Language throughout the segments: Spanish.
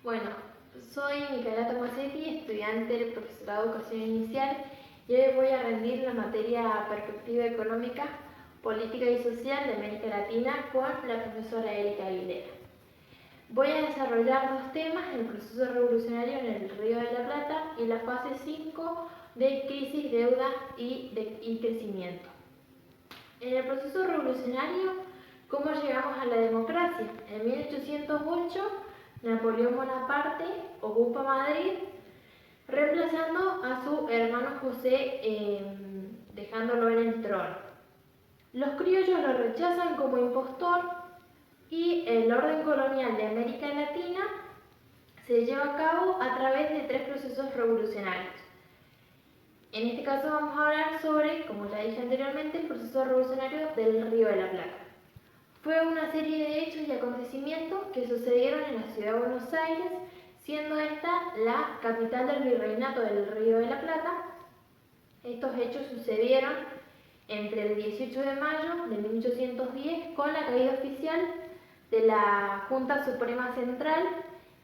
Bueno, soy Micaela Tomasetti, estudiante del profesorado de Educación Inicial, y hoy voy a rendir la materia Perspectiva Económica, Política y Social de América Latina con la profesora Erika Aguilera. Voy a desarrollar dos temas: el proceso revolucionario en el Río de la Plata y la fase 5 de crisis, deuda y crecimiento. En el proceso revolucionario, ¿cómo llegamos a la democracia? En 1808, Napoleón Bonaparte ocupa Madrid, reemplazando a su hermano José, dejándolo en el trono. Los criollos lo rechazan como impostor y el orden colonial de América Latina se lleva a cabo a través de tres procesos revolucionarios. En este caso vamos a hablar sobre, como ya dije anteriormente, el proceso revolucionario del Río de la Plata. Fue una serie de hechos y acontecimientos que sucedieron en la ciudad de Buenos Aires, siendo esta la capital del virreinato del Río de la Plata. Estos hechos sucedieron entre el 18 de mayo de 1810 con la caída oficial de la Junta Suprema Central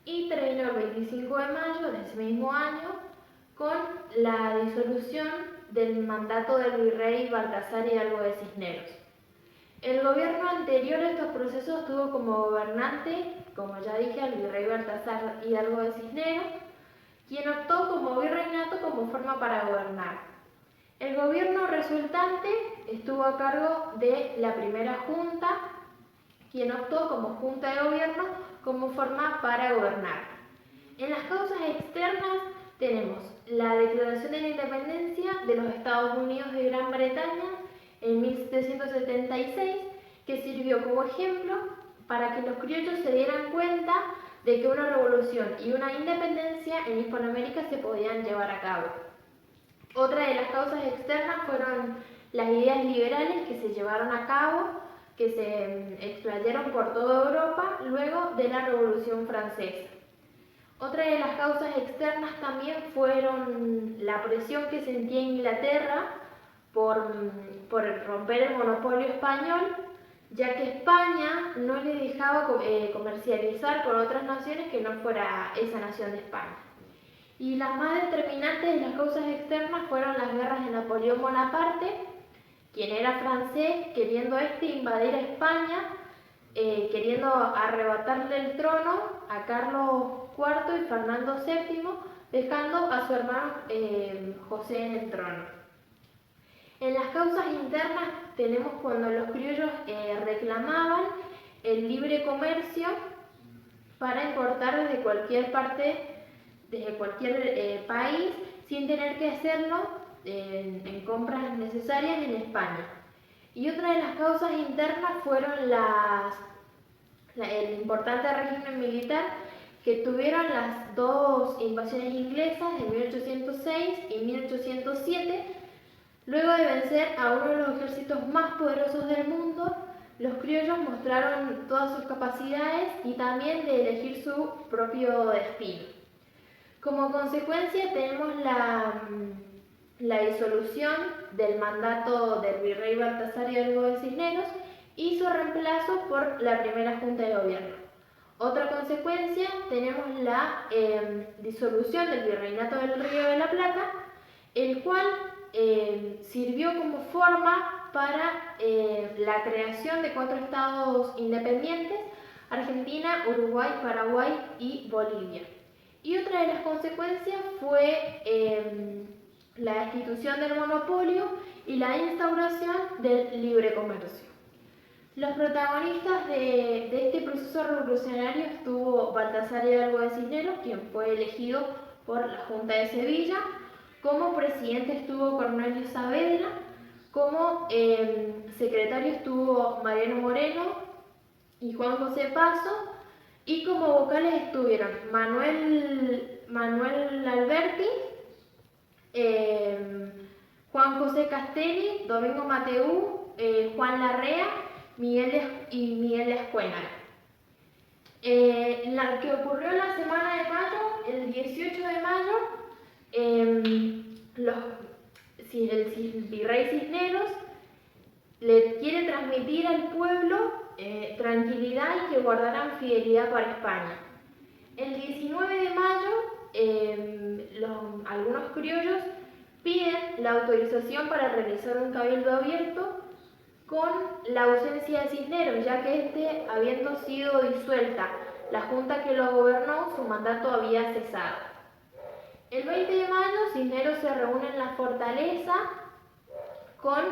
y terminó el 25 de mayo de ese mismo año con la disolución del mandato del virrey Baltasar Hidalgo de Cisneros. El gobierno anterior a estos procesos tuvo como gobernante, como ya dije, al virrey Baltasar Hidalgo de Cisneros, quien optó como virreinato como forma para gobernar. El gobierno resultante estuvo a cargo de la primera junta, quien optó como junta de gobierno como forma para gobernar. En las causas externas tenemos la declaración de la independencia de los Estados Unidos de Gran Bretaña en 1776, que sirvió como ejemplo para que los criollos se dieran cuenta de que una revolución y una independencia en Hispanoamérica se podían llevar a cabo. Otra de las causas externas fueron las ideas liberales que se llevaron a cabo, que se explayaron por toda Europa luego de la Revolución Francesa. Otra de las causas externas también fueron la presión que sentía Inglaterra por romper el monopolio español, ya que España no le dejaba comercializar con otras naciones que no fuera esa nación de España. Y las más determinantes de las causas externas fueron las guerras de Napoleón Bonaparte, quien era francés, queriendo invadir a España, queriendo arrebatarle el trono a Carlos IV y Fernando VII, dejando a su hermano José en el trono. En las causas internas tenemos cuando los criollos reclamaban el libre comercio para importar desde cualquier parte, desde cualquier país, sin tener que hacerlo en compras necesarias en España. Y otra de las causas internas fueron el importante régimen militar que tuvieron las dos invasiones inglesas de 1806 y 1807. Luego de vencer a uno de los ejércitos más poderosos del mundo, los criollos mostraron todas sus capacidades y también de elegir su propio destino. Como consecuencia tenemos la disolución del mandato del virrey Baltasar Hidalgo de Cisneros y su reemplazo por la primera junta de gobierno. Otra consecuencia tenemos la disolución del virreinato del Río de la Plata, el cual sirvió como forma para la creación de 4 estados independientes: Argentina, Uruguay, Paraguay y Bolivia. Y otra de las consecuencias fue la institución del monopolio y la instauración del libre comercio. Los protagonistas de este proceso revolucionario estuvo Baltasar Hidalgo de Cisneros, quien fue elegido por la Junta de Sevilla. Como presidente estuvo Cornelio Saavedra, como secretario estuvo Mariano Moreno y Juan José Paso, y como vocales estuvieron Manuel Alberti, Juan José Castelli, Domingo Mateu, Juan Larrea y Miguel Escuénaga. La que ocurrió la semana de mayo, el 18 de mayo, el virrey Cisneros le quiere transmitir al pueblo tranquilidad y que guardaran fidelidad para España. El 19 algunos criollos piden la autorización para realizar un cabildo abierto con la ausencia de Cisneros, ya que este, habiendo sido disuelta la junta que lo gobernó, su mandato había cesado. El 20 de mayo, Cisneros se reúne en la fortaleza con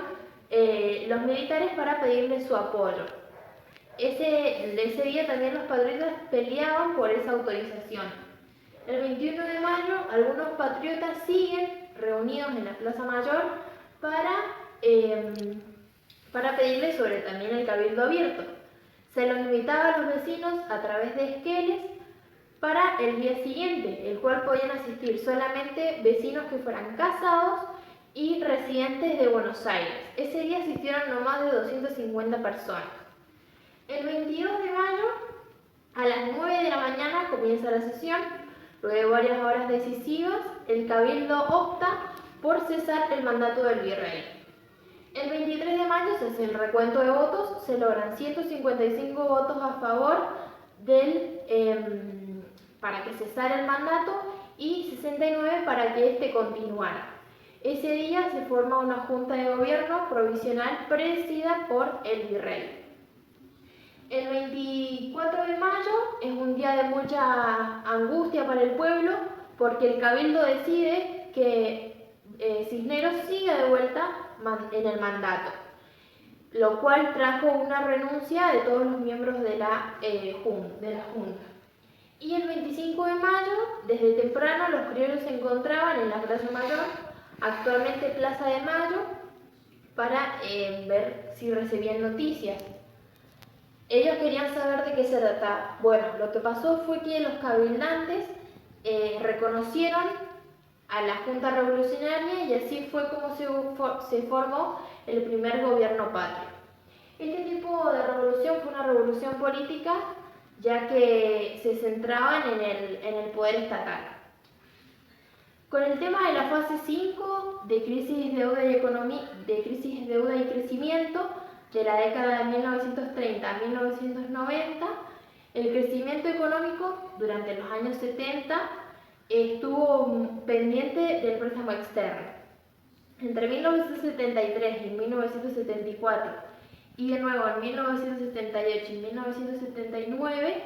los militares para pedirle su apoyo. Ese día también los patriotas peleaban por esa autorización. El 21 de mayo, algunos patriotas siguen reunidos en la Plaza Mayor para pedirle sobre también el cabildo abierto. Se los invitaba a los vecinos a través de esqueles para el día siguiente, el cual podían asistir solamente vecinos que fueran casados y residentes de Buenos Aires. Ese día asistieron no más de 250 personas. El 22 de mayo, a las 9 de la mañana, comienza la sesión. Luego de varias horas decisivas, el cabildo opta por cesar el mandato del virrey. El 23 de mayo se hace el recuento de votos, se logran 155 votos a favor para que cesara el mandato y 69 para que éste continuara. Ese día se forma una junta de gobierno provisional presidida por el virrey. El 24 de mayo es un día de mucha angustia para el pueblo porque el cabildo decide que Cisneros siga de vuelta en el mandato, lo cual trajo una renuncia de todos los miembros de la Junta. Y el 25 de mayo, desde temprano, los criollos se encontraban en la Plaza Mayor, actualmente Plaza de Mayo, para ver si recibían noticias. Ellos querían saber de qué se trataba. Bueno, lo que pasó fue que los cabildantes reconocieron a la Junta Revolucionaria y así fue como se formó el primer gobierno patrio. Este tipo de revolución fue una revolución política, ya que se centraban en el poder estatal. Con el tema de la fase 5 de crisis, deuda y crecimiento de la década de 1930 a 1990, el crecimiento económico durante los años 70 estuvo pendiente del préstamo externo. Entre 1973 y 1974 y de nuevo en 1978 y 1979,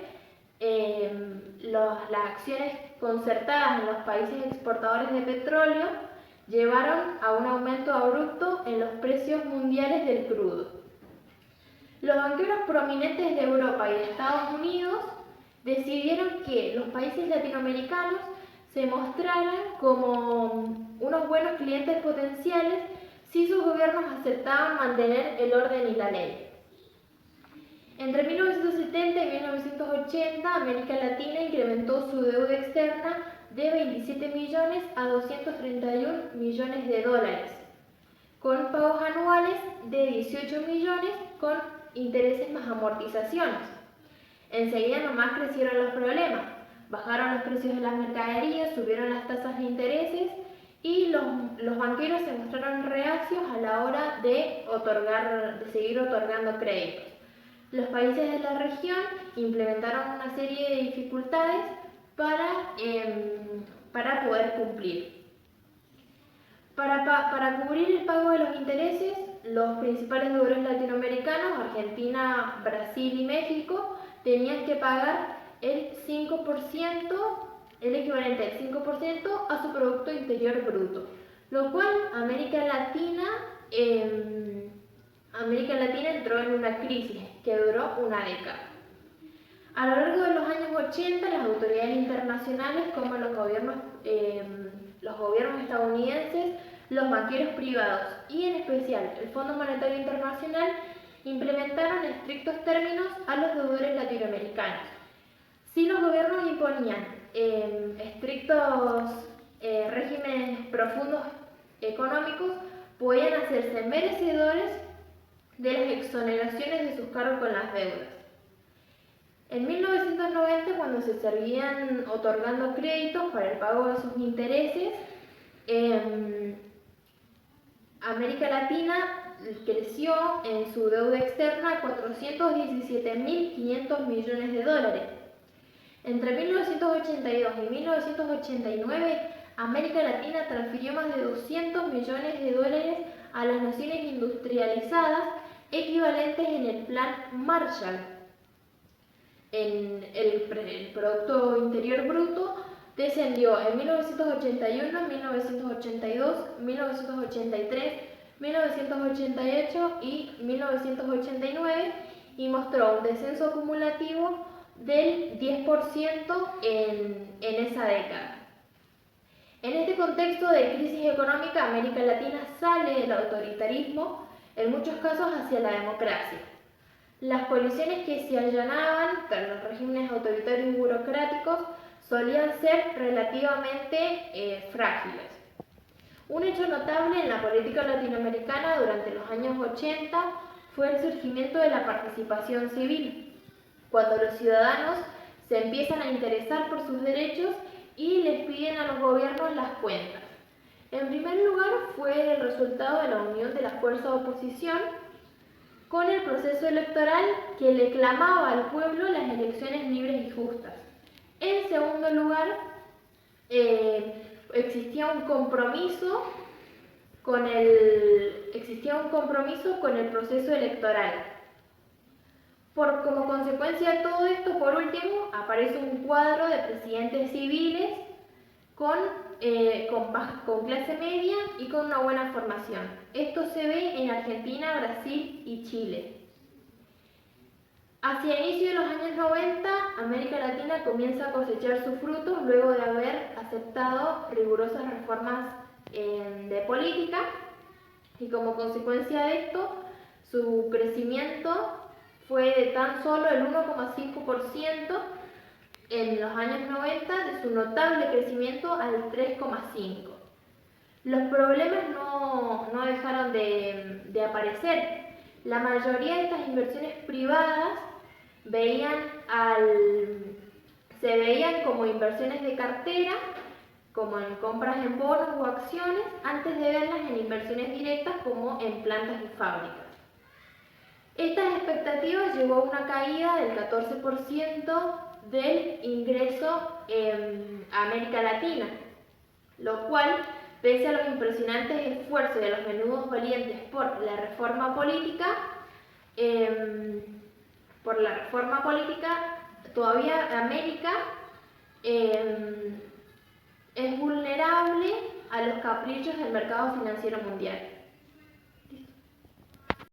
las acciones concertadas en los países exportadores de petróleo llevaron a un aumento abrupto en los precios mundiales del crudo. Los banqueros prominentes de Europa y de Estados Unidos decidieron que los países latinoamericanos se mostraran como unos buenos clientes potenciales si sus gobiernos aceptaban mantener el orden y la ley. Entre 1970 y 1980, América Latina incrementó su deuda externa de 27 millones a 231 millones de dólares, con pagos anuales de 18 millones con intereses más amortizaciones. Enseguida nomás crecieron los problemas. Bajaron los precios de las mercaderías, subieron las tasas de intereses y los banqueros se mostraron reacios a la hora de seguir otorgando créditos. Los países de la región implementaron una serie de dificultades para poder cumplir. Para cubrir el pago de los intereses, los principales deudores latinoamericanos, Argentina, Brasil y México, tenían que pagar el equivalente al 5% a su Producto Interior Bruto, lo cual América Latina entró en una crisis que duró una década. A lo largo de los años 80, las autoridades internacionales, como los gobiernos estadounidenses, los banqueros privados y en especial el Fondo Monetario Internacional, implementaron en estrictos términos a los deudores latinoamericanos. Si los gobiernos imponían estrictos regímenes profundos económicos, podían hacerse merecedores de las exoneraciones de sus cargos con las deudas. En 1990, cuando se seguían otorgando créditos para el pago de sus intereses, América Latina creció en su deuda externa a 417.500 millones de dólares. Entre 1982 y 1989, América Latina transfirió más de 200 millones de dólares a las naciones industrializadas, equivalentes en el Plan Marshall. El Producto Interior Bruto descendió en 1981, 1982, 1983, 1988 y 1989 y mostró un descenso acumulativo del 10% en esa década. En este contexto de crisis económica, América Latina sale del autoritarismo, en muchos casos hacia la democracia. Las coaliciones que se allanaban tras los regímenes autoritarios y burocráticos solían ser relativamente frágiles. Un hecho notable en la política latinoamericana durante los años 80 fue el surgimiento de la participación civil, cuando los ciudadanos se empiezan a interesar por sus derechos y les piden a los gobiernos las cuentas. En primer lugar, fue el resultado de la unión de las fuerzas de oposición con el proceso electoral que le clamaba al pueblo las elecciones libres y justas. En segundo lugar, existía un compromiso con el proceso electoral. Como consecuencia de todo esto, por último, aparece un cuadro de presidentes civiles con clase media y con una buena formación. Esto se ve en Argentina, Brasil y Chile. Hacia el inicio de los años 90, América Latina comienza a cosechar sus frutos luego de haber aceptado rigurosas reformas de política, y como consecuencia de esto, su crecimiento fue de tan solo el 1,5% en los años 90, de su notable crecimiento al 3,5%. Los problemas no dejaron de aparecer. La mayoría de estas inversiones privadas se veían como inversiones de cartera, como en compras en bonos o acciones, antes de verlas en inversiones directas como en plantas y fábricas. Estas expectativas llevó a una caída del 14% del ingreso a América Latina, lo cual, pese a los impresionantes esfuerzos de los menudos valientes por la reforma política, todavía América es vulnerable a los caprichos del mercado financiero mundial.